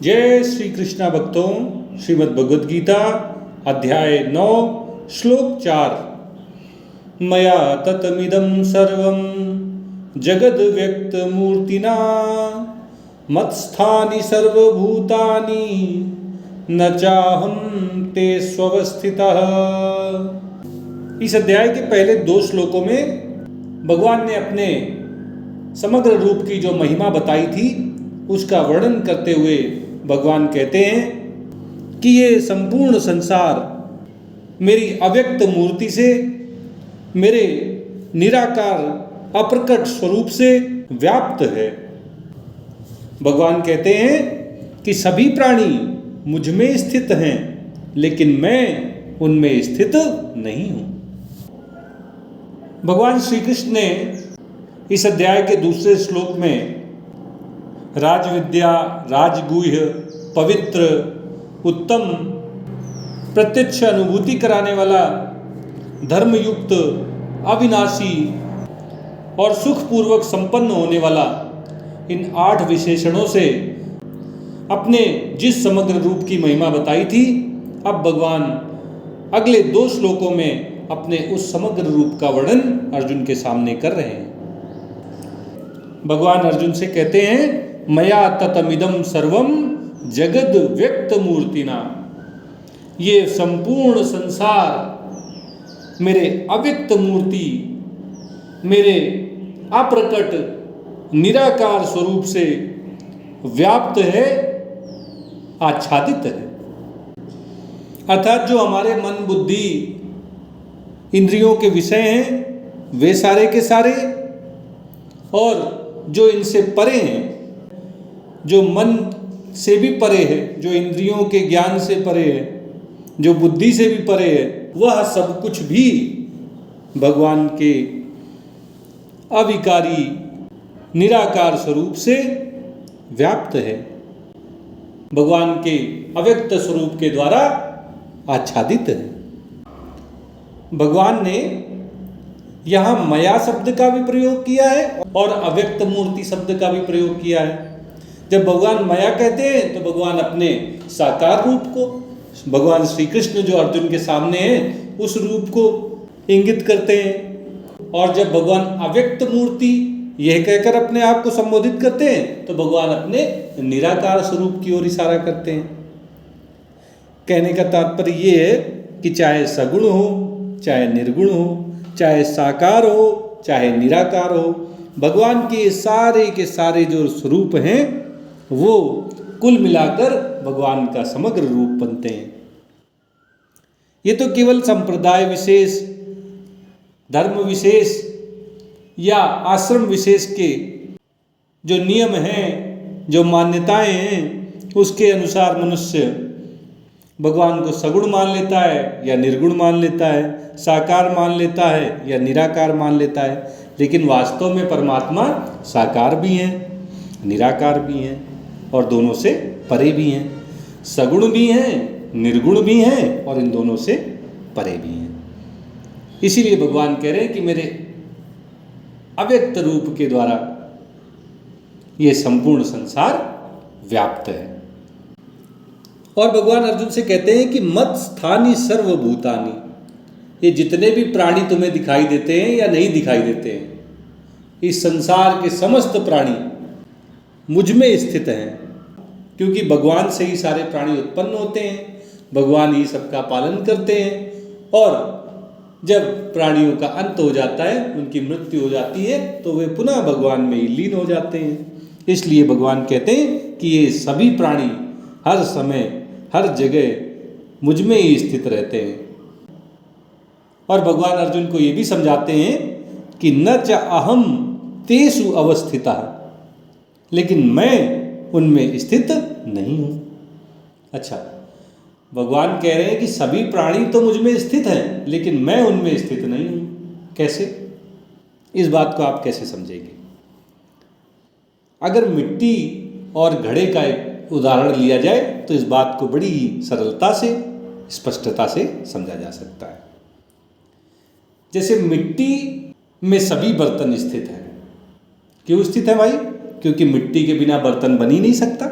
जय श्री कृष्णा भक्तों, श्रीमद् भगवद गीता अध्याय 9 श्लोक 4। मया ततमिदं सर्वं जगद व्यक्त मूर्तिना मत्स्थानि सर्वभूतानि न चाहं ते स्वस्थितः। इस अध्याय के पहले 2 श्लोकों में भगवान ने अपने समग्र रूप की जो महिमा बताई थी उसका वर्णन करते हुए भगवान कहते हैं कि ये संपूर्ण संसार मेरी अव्यक्त मूर्ति से, मेरे निराकार अप्रकट स्वरूप से व्याप्त है। भगवान कहते हैं कि सभी प्राणी मुझ में स्थित हैं, लेकिन मैं उनमें स्थित नहीं हूं। भगवान श्री कृष्ण ने इस अध्याय के दूसरे श्लोक में राजविद्या, राजगुह्य, पवित्र, उत्तम, प्रत्यक्ष अनुभूति कराने वाला, धर्मयुक्त, अविनाशी और सुखपूर्वक संपन्न होने वाला, इन 8 विशेषणों से अपने जिस समग्र रूप की महिमा बताई थी, अब भगवान अगले 2 श्लोकों में अपने उस समग्र रूप का वर्णन अर्जुन के सामने कर रहे हैं। भगवान अर्जुन से कहते हैं, मया ततमिदं सर्वं जगद व्यक्त मूर्तिना। ये संपूर्ण संसार मेरे अव्यक्त मूर्ति, मेरे अप्रकट निराकार स्वरूप से व्याप्त है, आच्छादित है। अर्थात जो हमारे मन, बुद्धि, इंद्रियों के विषय हैं वे सारे के सारे, और जो इनसे परे हैं, जो मन से भी परे है, जो इंद्रियों के ज्ञान से परे है, जो बुद्धि से भी परे है, वह सब कुछ भी भगवान के अविकारी निराकार स्वरूप से व्याप्त है, भगवान के अव्यक्त स्वरूप के द्वारा आच्छादित है। भगवान ने यहाँ मया शब्द का भी प्रयोग किया है और अव्यक्त मूर्ति शब्द का भी प्रयोग किया है। जब भगवान मया कहते हैं तो भगवान अपने साकार रूप को, भगवान श्री कृष्ण जो अर्जुन के सामने हैं उस रूप को इंगित करते हैं, और जब भगवान अव्यक्त मूर्ति यह कहकर अपने आप को संबोधित करते हैं तो भगवान अपने निराकार स्वरूप की ओर इशारा करते हैं। कहने का तात्पर्य ये है कि चाहे सगुण हो, चाहे निर्गुण हो, चाहे साकार हो, चाहे निराकार हो, भगवान के सारे के सारे जो स्वरूप हैं वो कुल मिलाकर भगवान का समग्र रूप बनते हैं। ये तो केवल संप्रदाय विशेष, धर्म विशेष या आश्रम विशेष के जो नियम हैं, जो मान्यताएं हैं, उसके अनुसार मनुष्य भगवान को सगुण मान लेता है या निर्गुण मान लेता है, साकार मान लेता है या निराकार मान लेता है। लेकिन वास्तव में परमात्मा साकार भी हैं, निराकार भी हैं और दोनों से परे भी हैं, सगुण भी हैं, निर्गुण भी हैं और इन दोनों से परे भी हैं। इसीलिए भगवान कह रहे हैं कि मेरे अव्यक्त रूप के द्वारा ये संपूर्ण संसार व्याप्त है। और भगवान अर्जुन से कहते हैं कि मत स्थानी सर्वभूतानि, ये जितने भी प्राणी तुम्हें दिखाई देते हैं या नहीं दिखाई देते हैं, इस संसार के समस्त प्राणी मुझ में स्थित हैं, क्योंकि भगवान से ही सारे प्राणी उत्पन्न होते हैं, भगवान ही सबका पालन करते हैं, और जब प्राणियों का अंत हो जाता है, उनकी मृत्यु हो जाती है, तो वे पुनः भगवान में ही लीन हो जाते हैं। इसलिए भगवान कहते हैं कि ये सभी प्राणी हर समय हर जगह मुझ में ही स्थित रहते हैं। और भगवान अर्जुन को ये भी समझाते हैं कि न च अहम तेषु अवस्थितः, लेकिन मैं उनमें स्थित नहीं हूं। अच्छा, भगवान कह रहे हैं कि सभी प्राणी तो मुझ में स्थित हैं, लेकिन मैं उनमें स्थित नहीं हूं। कैसे? इस बात को आप कैसे समझेंगे? अगर मिट्टी और घड़े का एक उदाहरण लिया जाए तो इस बात को बड़ी सरलता से, स्पष्टता से समझा जा सकता है। जैसे मिट्टी में सभी बर्तन स्थित हैं। क्यों स्थित है भाई? क्योंकि मिट्टी के बिना बर्तन बन ही नहीं सकता।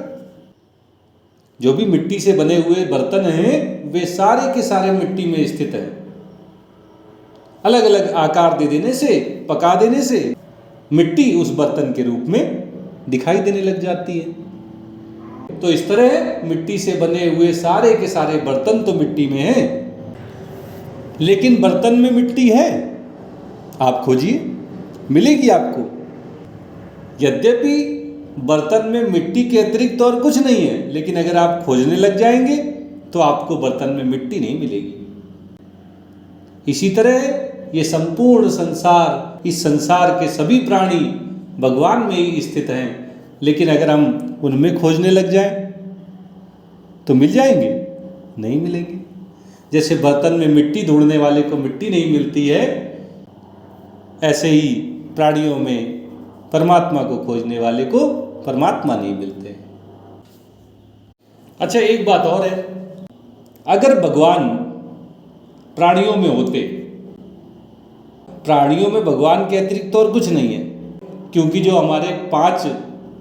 जो भी मिट्टी से बने हुए बर्तन हैं वे सारे के सारे मिट्टी में स्थित हैं। अलग अलग आकार दे देने से, पका देने से मिट्टी उस बर्तन के रूप में दिखाई देने लग जाती है। तो इस तरह मिट्टी से बने हुए सारे के सारे बर्तन तो मिट्टी में हैं, लेकिन बर्तन में मिट्टी है, आप खोजिए, मिलेगी आपको। यद्यपि बर्तन में मिट्टी के अतिरिक्त और कुछ नहीं है, लेकिन अगर आप खोजने लग जाएंगे तो आपको बर्तन में मिट्टी नहीं मिलेगी। इसी तरह ये संपूर्ण संसार, इस संसार के सभी प्राणी भगवान में ही स्थित हैं, लेकिन अगर हम उनमें खोजने लग जाएं तो मिल जाएंगे? नहीं मिलेंगे। जैसे बर्तन में मिट्टी ढूंढने वाले को मिट्टी नहीं मिलती है, ऐसे ही प्राणियों में परमात्मा को खोजने वाले को परमात्मा नहीं मिलते। अच्छा, एक बात और है, अगर भगवान प्राणियों में होते, प्राणियों में भगवान के अतिरिक्त और कुछ नहीं है, क्योंकि जो हमारे 5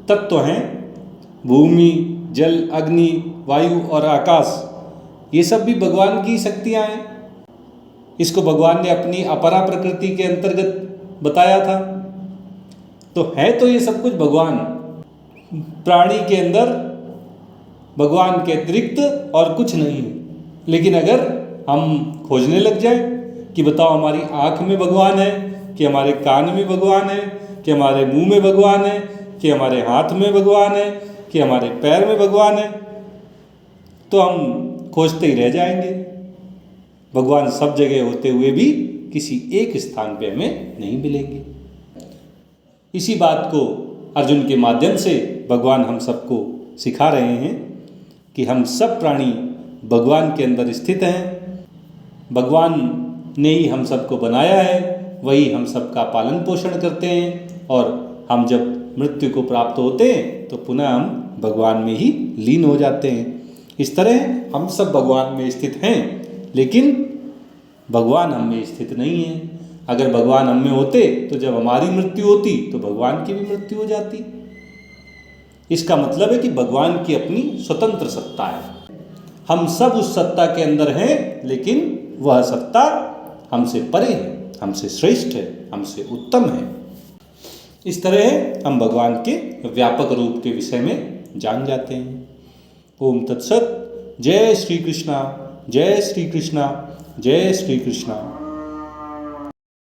तत्व हैं, भूमि, जल, अग्नि, वायु और आकाश, ये सब भी भगवान की शक्तियां हैं। इसको भगवान ने अपनी अपरा प्रकृति के अंतर्गत बताया था। तो है तो ये सब कुछ भगवान, प्राणी के अंदर भगवान के अतिरिक्त और कुछ नहीं है। लेकिन अगर हम खोजने लग जाए कि बताओ हमारी आँख में भगवान है, कि हमारे कान में भगवान है, कि हमारे मुंह में भगवान है, कि हमारे हाथ में भगवान है, कि हमारे पैर में भगवान है, तो हम खोजते ही रह जाएंगे। भगवान सब जगह होते हुए भी किसी एक स्थान पे हमें नहीं मिलेंगे। इसी बात को अर्जुन के माध्यम से भगवान हम सबको सिखा रहे हैं कि हम सब प्राणी भगवान के अंदर स्थित हैं। भगवान ने ही हम सबको बनाया है, वही हम सबका पालन पोषण करते हैं, और हम जब मृत्यु को प्राप्त होते हैं तो पुनः हम भगवान में ही लीन हो जाते हैं। इस तरह हम सब भगवान में स्थित हैं, लेकिन भगवान हम में स्थित नहीं है। अगर भगवान हम में होते तो जब हमारी मृत्यु होती तो भगवान की भी मृत्यु हो जाती। इसका मतलब है कि भगवान की अपनी स्वतंत्र सत्ता है। हम सब उस सत्ता के अंदर हैं, लेकिन वह सत्ता हमसे परे है, हमसे श्रेष्ठ है, हमसे उत्तम है। इस तरह हम भगवान के व्यापक रूप के विषय में जान जाते हैं। ओम तत्सत। जय श्री कृष्णा, जय श्री कृष्णा, जय श्री कृष्णा।